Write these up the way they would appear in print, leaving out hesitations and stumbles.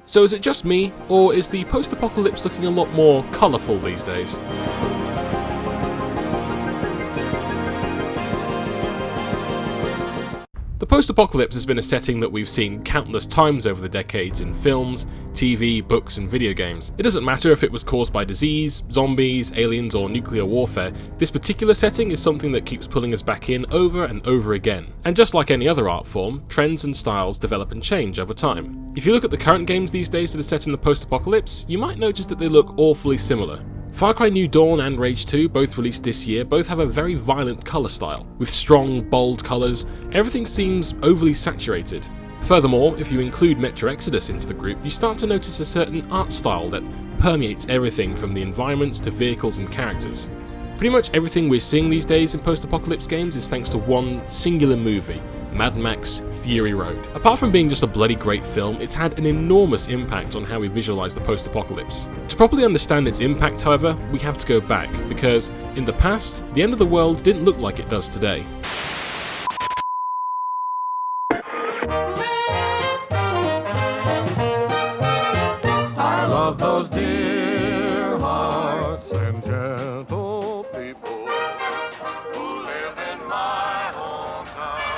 So is it just me, or is the post-apocalypse looking a lot more colourful these days? The post-apocalypse has been a setting that we've seen countless times over the decades in films, TV, books and video games. It doesn't matter if it was caused by disease, zombies, aliens or nuclear warfare, this particular setting is something that keeps pulling us back in over and over again. And just like any other art form, trends and styles develop and change over time. If you look at the current games these days that are set in the post-apocalypse, you might notice that they look awfully similar. Far Cry New Dawn and Rage 2, both released this year, both have a very violent colour style. With strong, bold colours, everything seems overly saturated. Furthermore, if you include Metro Exodus into the group, you start to notice a certain art style that permeates everything from the environments to vehicles and characters. Pretty much everything we're seeing these days in post-apocalypse games is thanks to one singular movie, Mad Max Fury Road. Apart from being just a bloody great film, it's had an enormous impact on how we visualise the post-apocalypse. To properly understand its impact, however, we have to go back, because in the past, the end of the world didn't look like it does today. I love those dear hearts and gentle people who live in my hometown,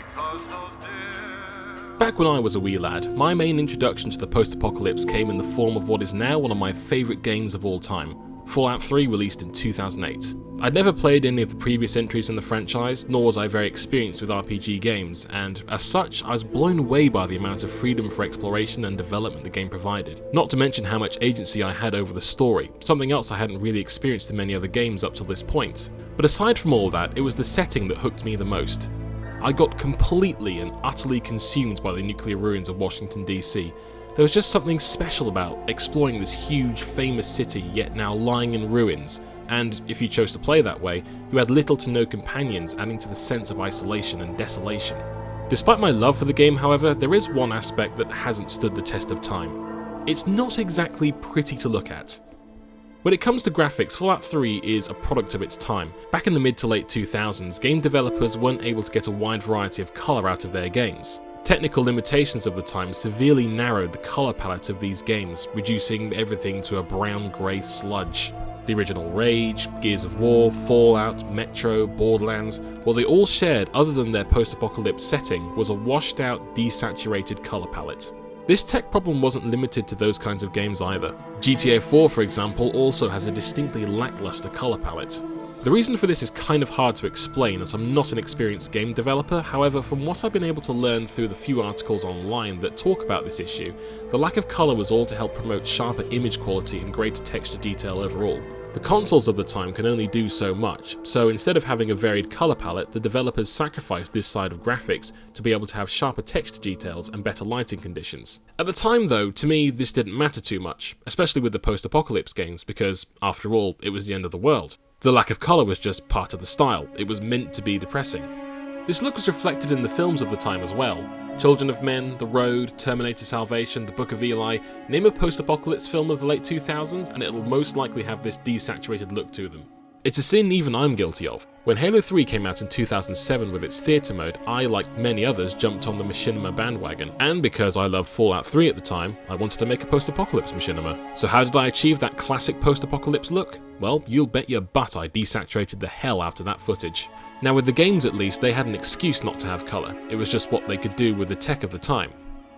because those dear... Back when I was a wee lad, my main introduction to the post-apocalypse came in the form of what is now one of my favourite games of all time, Fallout 3, released in 2008. I'd never played any of the previous entries in the franchise, nor was I very experienced with RPG games, and as such, I was blown away by the amount of freedom for exploration and development the game provided. Not to mention how much agency I had over the story, something else I hadn't really experienced in many other games up to this point. But aside from all that, it was the setting that hooked me the most. I got completely and utterly consumed by the nuclear ruins of Washington DC. There was just something special about exploring this huge, famous city yet now lying in ruins, and if you chose to play that way, you had little to no companions, adding to the sense of isolation and desolation. Despite my love for the game, however, there is one aspect that hasn't stood the test of time. It's not exactly pretty to look at. When it comes to graphics, Fallout 3 is a product of its time. Back in the mid to late 2000s, game developers weren't able to get a wide variety of colour out of their games. Technical limitations of the time severely narrowed the colour palette of these games, reducing everything to a brown-grey sludge. The original Rage, Gears of War, Fallout, Metro, Borderlands, what they all shared other than their post-apocalypse setting was a washed-out, desaturated colour palette. This tech problem wasn't limited to those kinds of games either. GTA 4, for example, also has a distinctly lackluster colour palette. The reason for this is kind of hard to explain, as I'm not an experienced game developer. However, from what I've been able to learn through the few articles online that talk about this issue, the lack of colour was all to help promote sharper image quality and greater texture detail overall. The consoles of the time can only do so much, so instead of having a varied colour palette, the developers sacrificed this side of graphics to be able to have sharper texture details and better lighting conditions. At the time though, to me this didn't matter too much, especially with the post-apocalypse games, because after all, it was the end of the world. The lack of colour was just part of the style, it was meant to be depressing. This look was reflected in the films of the time as well. Children of Men, The Road, Terminator Salvation, The Book of Eli, name a post-apocalypse film of the late 2000s and it'll most likely have this desaturated look to them. It's a sin even I'm guilty of. When Halo 3 came out in 2007 with its theatre mode, I, like many others, jumped on the machinima bandwagon, and because I loved Fallout 3 at the time, I wanted to make a post-apocalypse machinima. So how did I achieve that classic post-apocalypse look? Well, you'll bet your butt I desaturated the hell out of that footage. Now with the games at least, they had an excuse not to have colour, it was just what they could do with the tech of the time.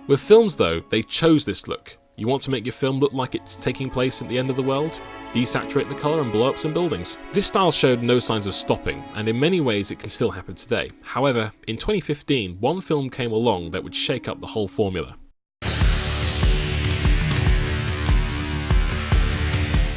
With films though, they chose this look. You want to make your film look like it's taking place at the end of the world? Desaturate the colour and blow up some buildings. This style showed no signs of stopping, and in many ways it can still happen today. However, in 2015, one film came along that would shake up the whole formula.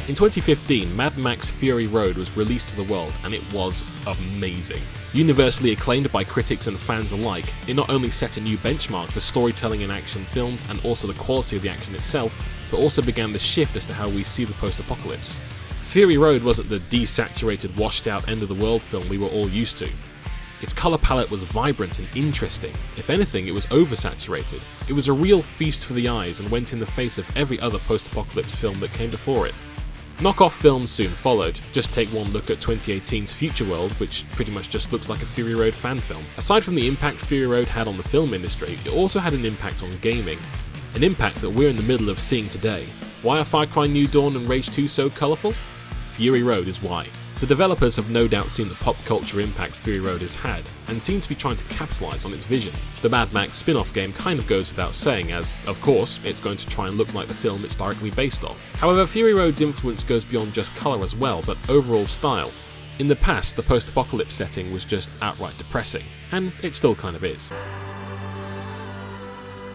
In 2015, Mad Max Fury Road was released to the world, and it was amazing. Universally acclaimed by critics and fans alike, it not only set a new benchmark for storytelling in action films and also the quality of the action itself, but also began the shift as to how we see the post-apocalypse. Fury Road wasn't the desaturated, washed-out end-of-the-world film we were all used to. Its colour palette was vibrant and interesting. If anything, it was oversaturated. It was a real feast for the eyes and went in the face of every other post-apocalypse film that came before it. Knockoff films soon followed. Just take one look at 2018's Future World, which pretty much just looks like a Fury Road fan film. Aside from the impact Fury Road had on the film industry, it also had an impact on gaming. an impact that we're in the middle of seeing today. Why are Far Cry New Dawn and Rage 2 so colourful? Fury Road is why. The developers have no doubt seen the pop culture impact Fury Road has had, and seem to be trying to capitalise on its vision. The Mad Max spin-off game kind of goes without saying, as, of course, it's going to try and look like the film it's directly based off. However, Fury Road's influence goes beyond just colour as well, but overall style. In the past, the post-apocalypse setting was just outright depressing, and it still kind of is.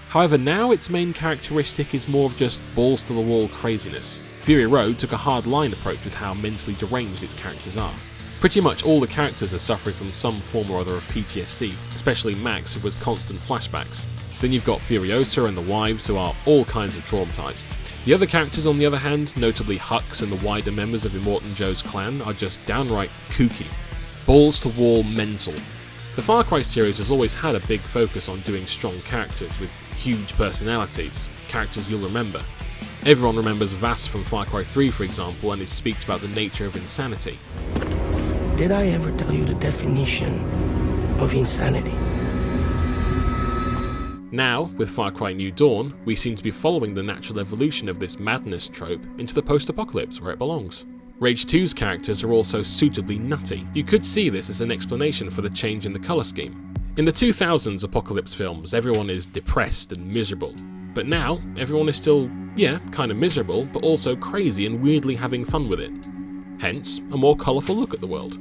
However, now its main characteristic is more of just balls-to-the-wall craziness. Fury Road took a hard-line approach with how mentally deranged its characters are. Pretty much all the characters are suffering from some form or other of PTSD, especially Max, who has constant flashbacks. Then you've got Furiosa and the wives, who are all kinds of traumatised. The other characters, on the other hand, notably Hux and the wider members of Immortan Joe's clan, are just downright kooky. Balls-to-wall mental. The Far Cry series has always had a big focus on doing strong characters with huge personalities, characters you'll remember. Everyone remembers Vass from Far Cry 3, for example, and his speech about the nature of insanity. Did I ever tell you the definition of insanity? Now, with Far Cry New Dawn, we seem to be following the natural evolution of this madness trope into the post-apocalypse where it belongs. Rage 2's characters are also suitably nutty. You could see this as an explanation for the change in the colour scheme. In the 2000s apocalypse films, everyone is depressed and miserable. But now, everyone is still, kind of miserable, but also crazy and weirdly having fun with it. Hence, a more colourful look at the world.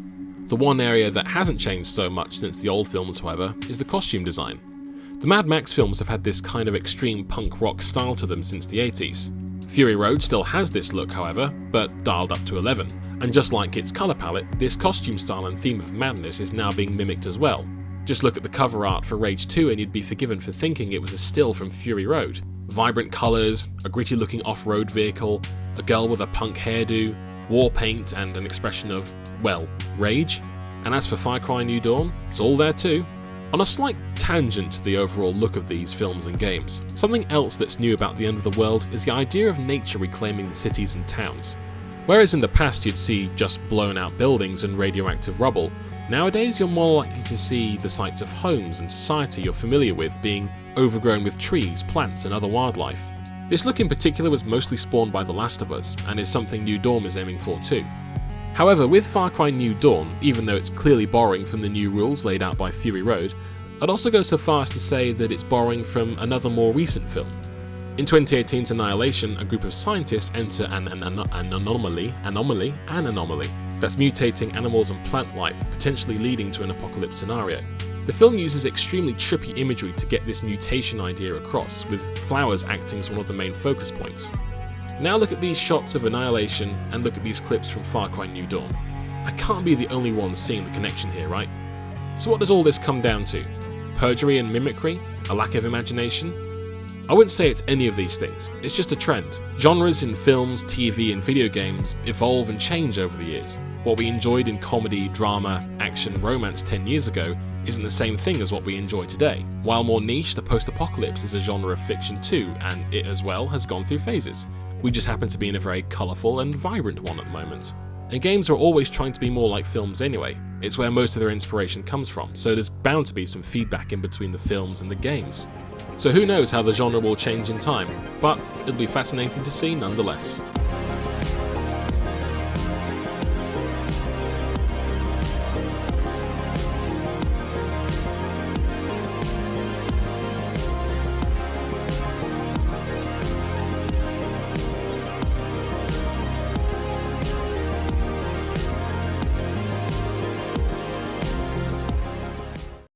The one area that hasn't changed so much since the old films, however, is the costume design. The Mad Max films have had this kind of extreme punk rock style to them since the 80s. Fury Road still has this look, however, but dialed up to 11. And just like its colour palette, this costume style and theme of madness is now being mimicked as well. Just look at the cover art for Rage 2 and you'd be forgiven for thinking it was a still from Fury Road. Vibrant colours, a gritty looking off-road vehicle, a girl with a punk hairdo, war paint and an expression of, well, rage. And as for Far Cry New Dawn, it's all there too. On a slight tangent to the overall look of these films and games, something else that's new about the end of the world is the idea of nature reclaiming the cities and towns. Whereas in the past you'd see just blown out buildings and radioactive rubble, nowadays you're more likely to see the sites of homes and society you're familiar with being overgrown with trees, plants and other wildlife. This look in particular was mostly spawned by The Last of Us, and is something New Dawn is aiming for too. However, with Far Cry New Dawn, even though it's clearly borrowing from the new rules laid out by Fury Road, I'd also go so far as to say that it's borrowing from another more recent film. In 2018's Annihilation, a group of scientists enter an anomaly that's mutating animals and plant life, potentially leading to an apocalypse scenario. The film uses extremely trippy imagery to get this mutation idea across, with flowers acting as one of the main focus points. Now look at these shots of Annihilation and look at these clips from Far Cry New Dawn. I can't be the only one seeing the connection here, right? So what does all this come down to? Perjury and mimicry? A lack of imagination? I wouldn't say it's any of these things, it's just a trend. Genres in films, TV and video games evolve and change over the years. What we enjoyed in comedy, drama, action, romance 10 years ago isn't the same thing as what we enjoy today. While more niche, the post-apocalypse is a genre of fiction too, and it as well has gone through phases. We just happen to be in a very colourful and vibrant one at the moment. And games are always trying to be more like films anyway. It's where most of their inspiration comes from, so there's bound to be some feedback in between the films and the games. So who knows how the genre will change in time, but it'll be fascinating to see nonetheless.